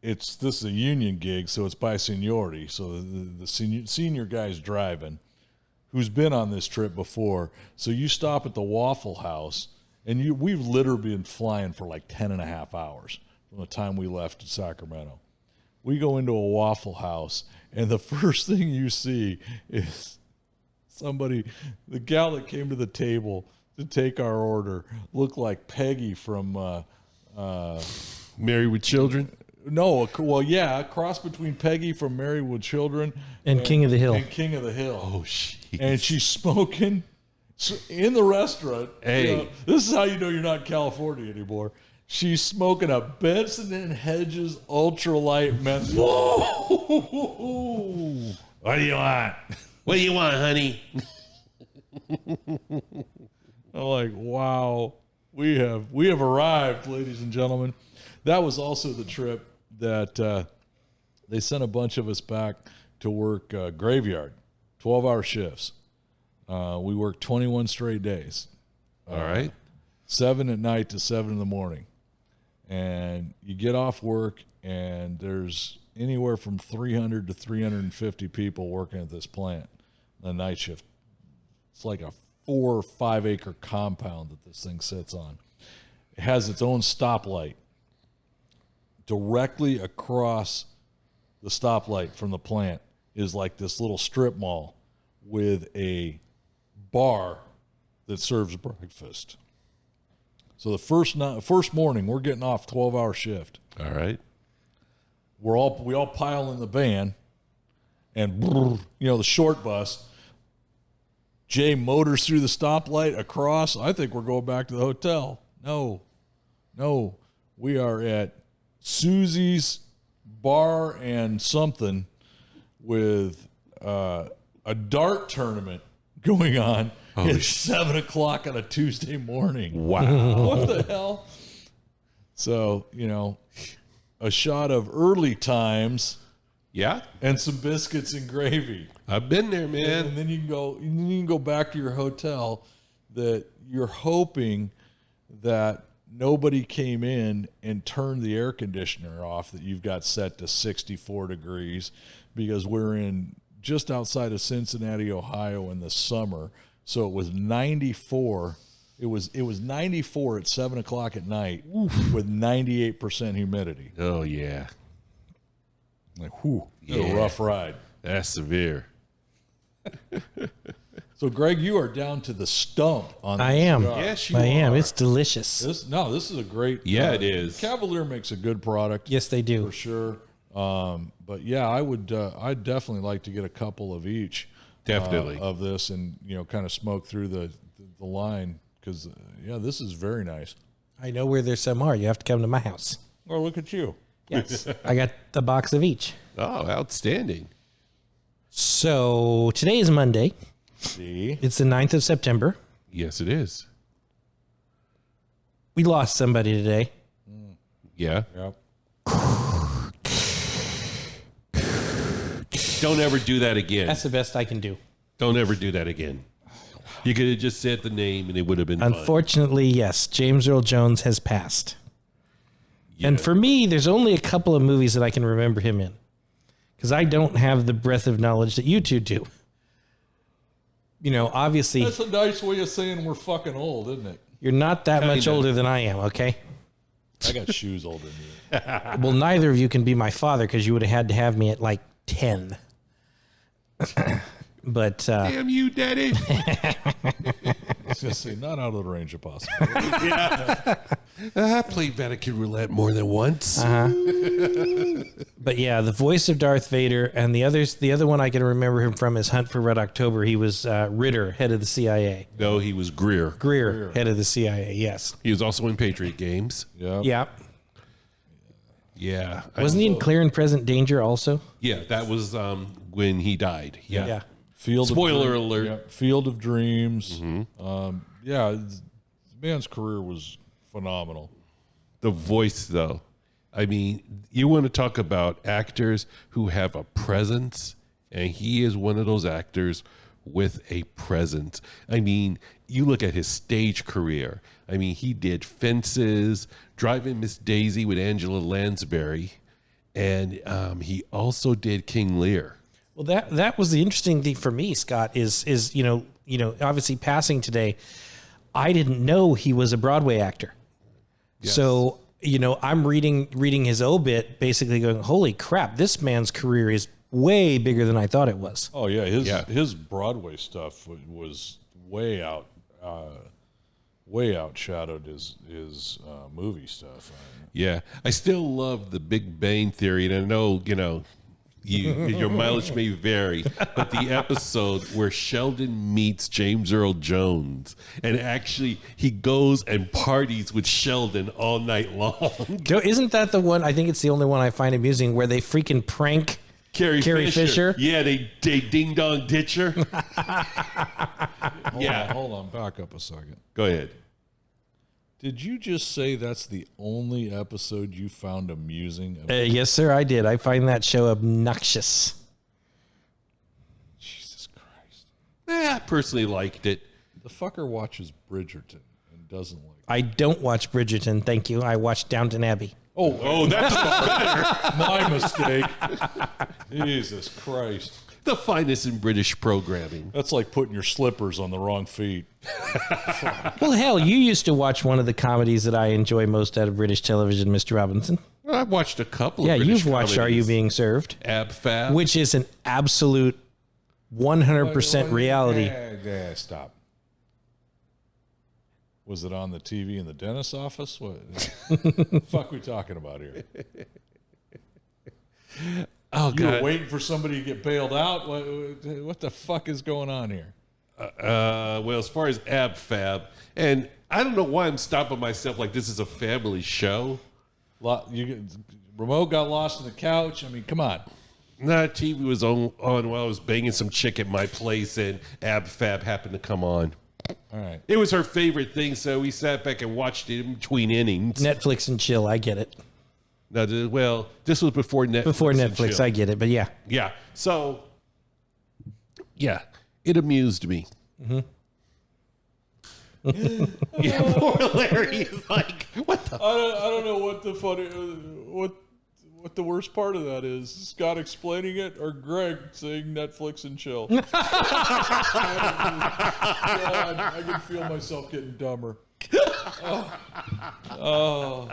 this is a union gig, so it's by seniority. So the senior guy's driving, who's been on this trip before. So you stop at the Waffle House, and we've literally been flying for like 10 and a half hours from the time we left Sacramento. We go into a Waffle House, and the first thing you see is the gal that came to the table to take our order looked like Peggy from Married with Children? No, well, yeah, a cross between Peggy from Married with Children And King of the Hill. And King of the Hill. Oh, shit. And she's smoking in the restaurant. Hey. This is how you know you're not in California anymore. She's smoking a Benson and Hedges ultralight menthol. Whoa! What do you want? What do you want, honey? I'm like, wow, we have arrived, ladies and gentlemen. That was also the trip that they sent a bunch of us back to work graveyard, 12-hour shifts. We worked 21 straight days. All right. 7 at night to 7 in the morning. And you get off work, and there's anywhere from 300 to 350 people working at this plant. The night shift. It's like a 4 or 5 acre compound that this thing sits on. It has its own stoplight. Directly across the stoplight from the plant is like this little strip mall with a bar that serves breakfast. So the first morning, we're getting off 12-hour shift. All right. We all pile in the van, and the short bus. Jay motors through the stoplight across. I think we're going back to the hotel. No, we are at Susie's Bar and something with a dart tournament going on at 7:00 on a Tuesday morning. Wow. What the hell? So, a shot of early times. Yeah. And some biscuits and gravy. I've been there, man. And then you can go back to your hotel that you're hoping that nobody came in and turned the air conditioner off that you've got set to 64 degrees, because we're in just outside of Cincinnati, Ohio in the summer. So it was 94. It was 94 at 7:00 at night with 98% humidity. Oh, yeah. Like, whew, a rough ride. That's severe. So, Greg, you are down to the stump on this. I am. cigar. Yes, you I am. are. It's delicious. This is a great. Yeah, it is. Cavalier makes a good product. Yes, they do. for sure. But yeah, I'd definitely like to get a couple of each. Definitely. Of this, and kind of smoke through the line, because this is very nice. I know where there's some are. You have to come to my house. Oh, look at you. Yes. I got the box of each. Oh, outstanding. So today is Monday. See, It's the 9th of September. Yes, it is. We lost somebody today. Yeah. yep. Don't ever do that again. That's the best I can do. Don't ever do that again. You could have just said the name and it would have been fine. Unfortunately, yes, James Earl Jones has passed. And for me, there's only a couple of movies that I can remember him in, because I don't have the breadth of knowledge that you two do. Obviously, That's a nice way of saying we're fucking old, isn't it? you're not that much Kinda. older than I am, okay? I got shoes older than you. Well, neither of you can be my father, because you would have had to have me at like 10. But Damn you, Daddy. I was gonna say, not out of the range of possibility. I played Vatican roulette more than once. But yeah, the voice of Darth Vader, and the other one I can remember him from is Hunt for Red October. He was Ritter, head of the CIA. No, he was Greer. Greer, head of the CIA. Yes. He was also in Patriot Games. Yeah. Yeah. Yeah. Wasn't he in Clear and Present Danger also? Yeah, that was when he died. Yeah. Yeah. Spoiler alert. Yeah, Field of Dreams. The man's career was phenomenal. The voice, though. I mean, you want to talk about actors who have a presence, and he is one of those actors with a presence. I mean, you look at his stage career. I mean, he did Fences, Driving Miss Daisy with Angela Lansbury, and he also did King Lear. Well, that was the interesting thing for me, Scott, is obviously passing today. I didn't know he was a Broadway actor. Yes. So, I'm reading his obit, basically going, holy crap, this man's career is way bigger than I thought it was. Oh yeah, his Broadway stuff was way outshadowed his movie stuff. Yeah, I still love the Big Bang Theory, and I know, your mileage may vary, but the episode where Sheldon meets James Earl Jones, and actually he goes and parties with Sheldon all night long. Isn't that the one? I think it's the only one I find amusing where they freaking prank Carrie Fisher. Yeah, they ding dong ditch her. Hold on, back up a second. Go ahead. Did you just say that's the only episode you found amusing? Yes, sir, I did. I find that show obnoxious. Jesus Christ. I personally liked it. The fucker watches Bridgerton and doesn't like it. I don't watch Bridgerton, thank you. I watch Downton Abbey. Oh, That's better. my mistake. Jesus Christ. The finest in British programming. That's like putting your slippers on the wrong feet. Well, hell, you used to watch one of the comedies that I enjoy most out of British television, Mr. Robinson. I've watched a couple Yeah, of British you've watched Are You Being Served? Ab Fab. Which is an absolute 100% reality. Stop. Was it on the TV in the dentist's office? What the fuck we talking about here? Oh, You were God. waiting for somebody to get bailed out? What the fuck is going on here? Well, as far as Ab Fab, and I don't know why I'm stopping myself like this is a family show. Remote got lost in the couch. I mean, come on. Nah, TV was on while I was banging some chick at my place, and Ab Fab happened to come on. All right. It was her favorite thing, so we sat back and watched it in between innings. Netflix and chill. I get it. Now, well, this was before Netflix. Before and Netflix, chill. I get it. But yeah. Yeah. So, yeah, it amused me. Mm-hmm. Yeah, poor Larry is like, what the? I don't know what the what the worst part of that is. Scott explaining it or Greg saying Netflix and chill. God, I can feel myself getting dumber. Oh.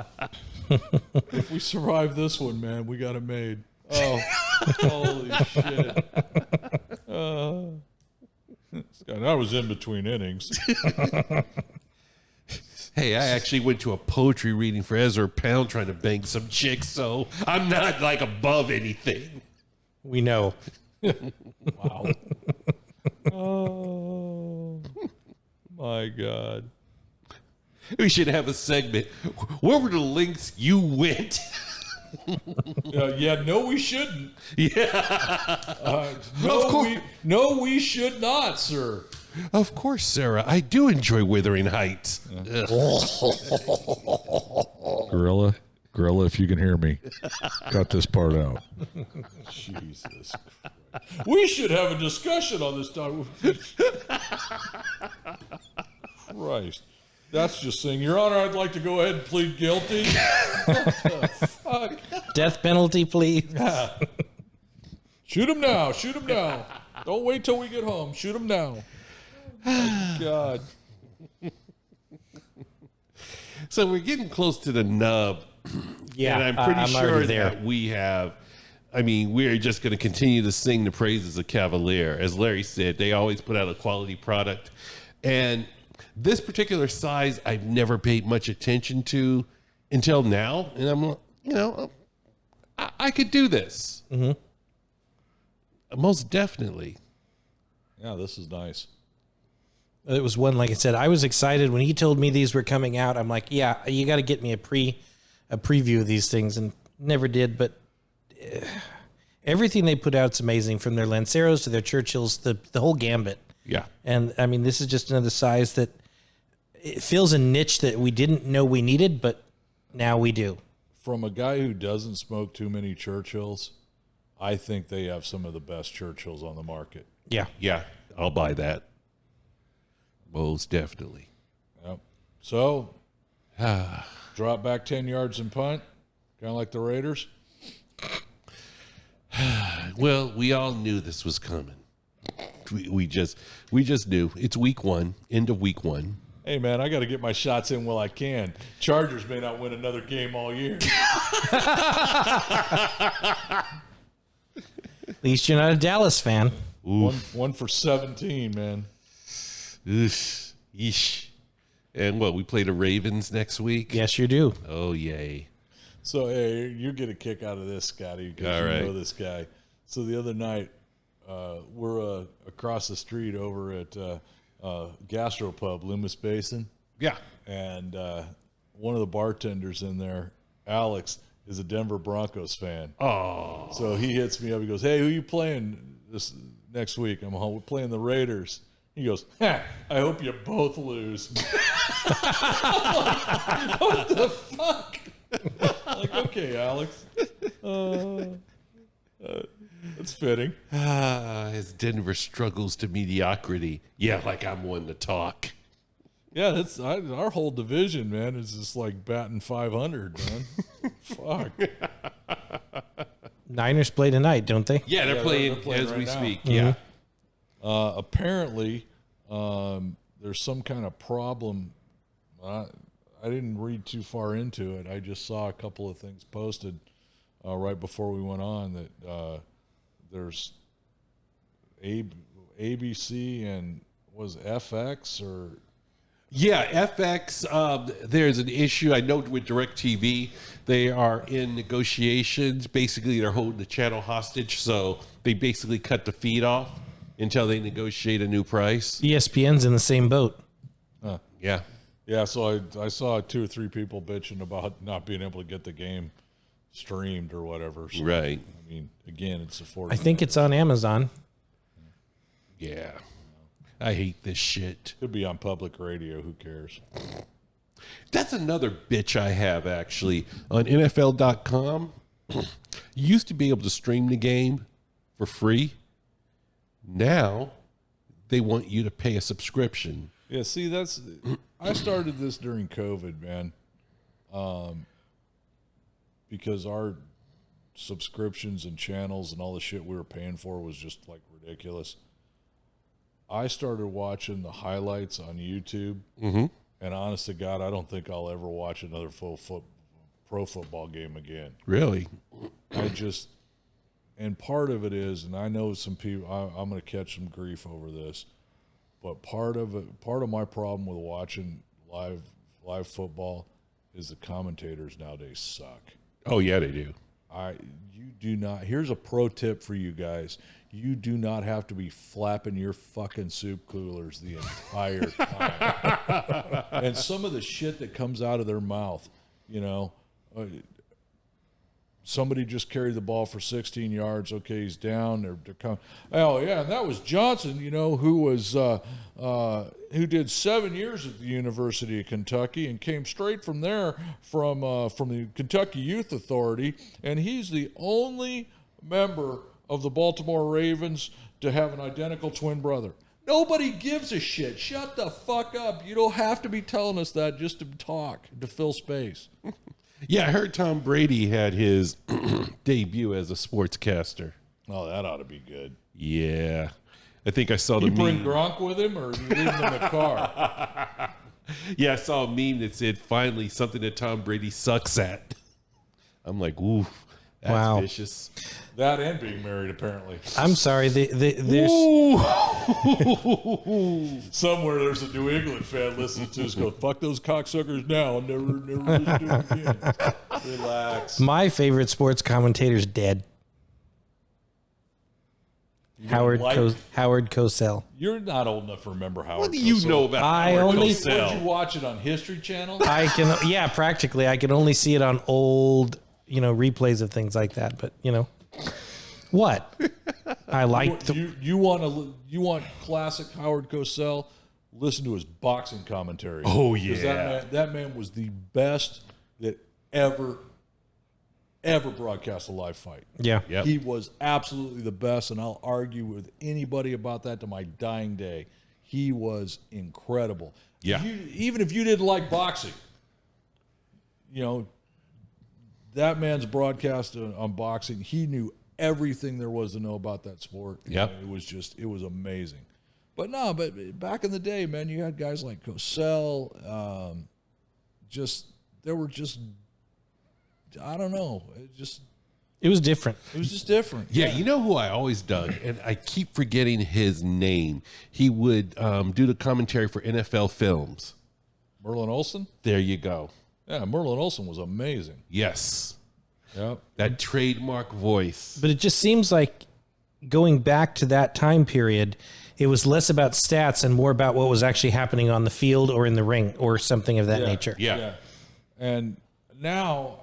If we survive this one, man, we got it made. Oh, holy shit. Scott, I was in between innings. Hey, I actually went to a poetry reading for Ezra Pound trying to bang some chicks, so I'm not like above anything. We know. Wow. Oh, my God. We should have a segment. Where were the lengths you went? No, we shouldn't. Yeah. No, Of course. we should not, sir. Of course, Sarah. I do enjoy Wuthering Heights. Gorilla, if you can hear me, cut this part out. Jesus Christ. We should have a discussion on this topic. Christ. That's just saying, Your Honor, I'd like to go ahead and plead guilty. What the fuck? Death penalty, please. Shoot him now. Shoot him now. Don't wait till we get home. Shoot him now. Oh, God. So we're getting close to the nub. Yeah, and I'm pretty I'm sure already there. that we're just going to continue to sing the praises of Cavalier. As Larry said, they always put out a quality product. And this particular size, I've never paid much attention to until now. And I'm, I could do this. Mm-hmm. Most definitely. Yeah, this is nice. It was one, like I said, I was excited when he told me these were coming out. I'm like, yeah, you got to get me a preview of these things, and never did. But everything they put out's amazing, from their Lanceros to their Churchills, the whole gambit. Yeah. And I mean, this is just another size that it fills a niche that we didn't know we needed, but now we do. From a guy who doesn't smoke too many Churchills, I think they have some of the best Churchills on the market. Yeah. Yeah, I'll buy that. Most definitely. Yep. So, drop back 10 yards and punt, kind of like the Raiders. Well, we all knew this was coming. We just knew. It's week one, end of week one. Hey, man, I got to get my shots in while I can. Chargers may not win another game all year. At least you're not a Dallas fan. One for 17, man. Oof. Yeesh. And what, we play the Ravens next week? Yes, you do. Oh, yay. So, hey, you get a kick out of this, Scotty, because you know this guy. So the other night, we're across the street over at Gastropub, Loomis Basin. Yeah. And one of the bartenders in there, Alex, is a Denver Broncos fan. Oh. So he hits me up. He goes, "Hey, who you playing this next week?" I'm home. We're playing the Raiders. He goes, "I hope you both lose." What the fuck? Like, okay, Alex. That's fitting. As Denver struggles to mediocrity. Yeah, like I'm one to talk. Yeah, that's our whole division, man. Is just like batting 500, man. Fuck. Niners play tonight, don't they? Yeah, they're playing as right we now. speak. Mm-hmm. Yeah. Apparently, there's some kind of problem. I didn't read too far into it. I just saw a couple of things posted right before we went on that there's ABC and was FX or Yeah, FX, there's an issue. I know with DirecTV, they are in negotiations. Basically, they're holding the channel hostage, so they basically cut the feed off until they negotiate a new price. ESPN's in the same boat. Yeah. Yeah, so I saw 2 or 3 people bitching about not being able to get the game streamed or whatever. So, Right. I mean, again, it's affordable. I think it's on Amazon. Yeah. I hate this shit. Could be on public radio. Who cares? That's another bitch I have, actually. On NFL.com, you used to be able to stream the game for free. Now, they want you to pay a subscription. Yeah, see, I started this during COVID, man, because our subscriptions and channels and all the shit we were paying for was just, like, ridiculous. I started watching the highlights on YouTube, and honest to God, I don't think I'll ever watch another pro football game again. Really? And part of it is, and I know some people, I'm going to catch some grief over this, but part of my problem with watching live football is the commentators nowadays suck. Oh, yeah, they do. You do not. Here's a pro tip for you guys. You do not have to be flapping your fucking soup coolers the entire time. And some of the shit that comes out of their mouth, somebody just carried the ball for 16 yards. Okay, he's down. They're coming. Oh yeah, and that was Johnson. Who did 7 years at the University of Kentucky and came straight from there from the Kentucky Youth Authority, and he's the only member of the Baltimore Ravens to have an identical twin brother. Nobody gives a shit. Shut the fuck up. You don't have to be telling us that just to talk, to fill space. Yeah, I heard Tom Brady had his debut as a sportscaster. Oh, that ought to be good. Yeah. I think I saw the You meme. bring Gronk with him, or you leave him in the car? Yeah, I saw a meme that said, finally, something that Tom Brady sucks at. I'm like, oof, that's Wow. vicious. That and being married, apparently. I'm sorry. There's Somewhere there's a New England fan listening to us go, fuck those cocksuckers now. I'll never listen to it again. Relax. my favorite sports commentator's dead. Howard Cosell. You're not old enough to remember Howard. What do you Cosell. know about I Howard only- Cosell? Did you watch it on History Channel? Practically. I can only see it on old, replays of things like that. But what? I like the. You want classic Howard Cosell? Listen to his boxing commentary. Oh, 'Cause yeah. that man was the best that ever broadcast a live fight. Yeah. Yep. He was absolutely the best, and I'll argue with anybody about that to my dying day. He was incredible. Yeah. Even if you didn't like boxing, that man's broadcast on boxing, he knew everything there was to know about that sport. Yep. It was amazing. But back in the day, man, you had guys like Cosell. I don't know. It was different. It was just different. Yeah, you know who I always dug, and I keep forgetting his name. He would do the commentary for NFL films. Merlin Olsen? There you go. Yeah, Merlin Olsen was amazing. Yes. Yep. That trademark voice. But it just seems like going back to that time period, it was less about stats and more about what was actually happening on the field or in the ring or something of that nature. Yeah. And now,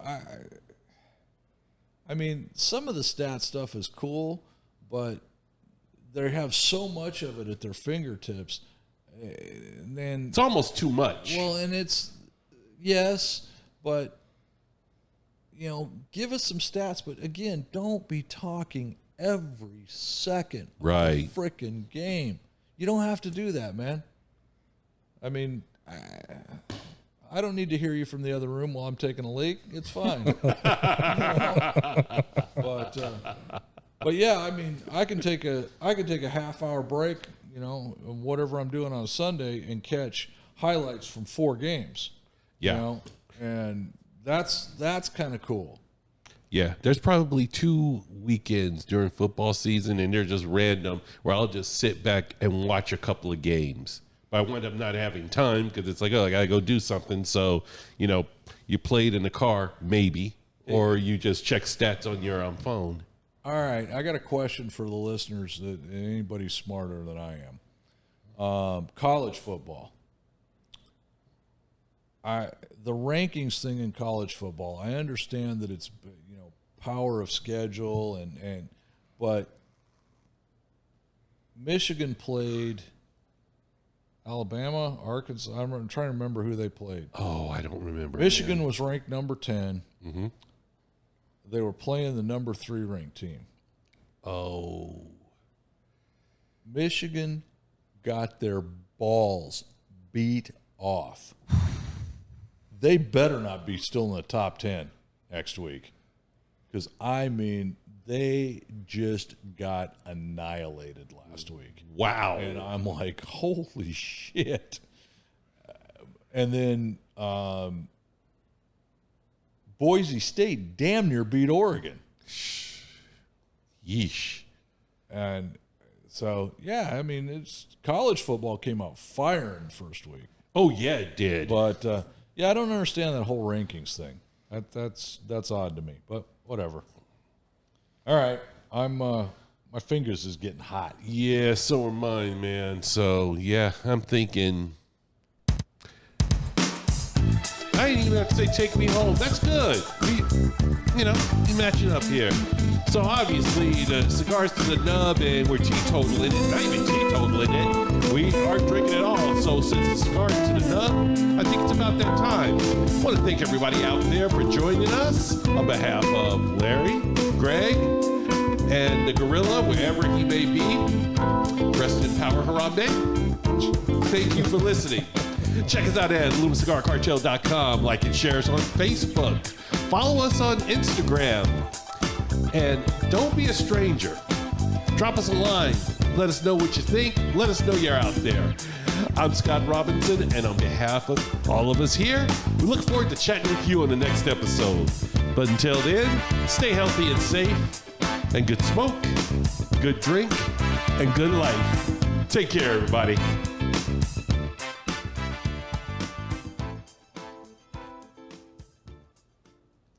I mean, some of the stat stuff is cool, but they have so much of it at their fingertips. And then, It's almost too much. well, and yes, but, give us some stats. But again, don't be talking every second Right. of the frickin' game. You don't have to do that, man. I mean, I don't need to hear you from the other room while I'm taking a leak. It's fine. But yeah, I mean, I can take a half-hour break, whatever I'm doing on a Sunday, and catch highlights from 4 games. Yeah. And that's kind of cool. Yeah, there's probably 2 weekends during football season, and they're just random, where I'll just sit back and watch a couple of games. But I wound up not having time because it's like, oh, I got to go do something. So, you know, you played in the car, maybe, or you just check stats on your phone. All right, I got a question for the listeners that anybody smarter than I am. College football. The rankings thing in college football, I understand that it's, you know, power of schedule but Michigan played Alabama, Arkansas. I'm trying to remember who they played. Oh, I don't remember. Michigan was ranked number 10. Mm-hmm. They were playing the number 3 ranked team. Oh. Michigan got their balls beat off. They better not be still in the top 10 next week. Because, I mean, they just got annihilated last week. Wow. And I'm like, holy shit. And then Boise State damn near beat Oregon. Yeesh. And so, yeah, I mean, it's college football came out firing first week. Oh, yeah, it did. But, yeah, I don't understand that whole rankings thing. That's odd to me, but whatever. All right, my fingers is getting hot. Yeah, so are mine, man. So, yeah, I'm thinking, I didn't even have to say take me home. That's good. We match it up here. So, obviously, the cigar's to the nub, and we're teetotaling it. Not even teetotaling it. We are drinking it all. So, since the cigar's to the nub, I think it's about that time. I want to thank everybody out there for joining us on behalf of Larry, Greg, and the gorilla, wherever he may be. Rest in power, Harambe. Thank you for listening. Check us out at LumenCigarCartel.com. Like and share us on Facebook. Follow us on Instagram. And don't be a stranger. Drop us a line. Let us know what you think. Let us know you're out there. I'm Scott Robinson, and on behalf of all of us here, we look forward to chatting with you on the next episode. But until then, stay healthy and safe, and good smoke, good drink, and good life. Take care, everybody.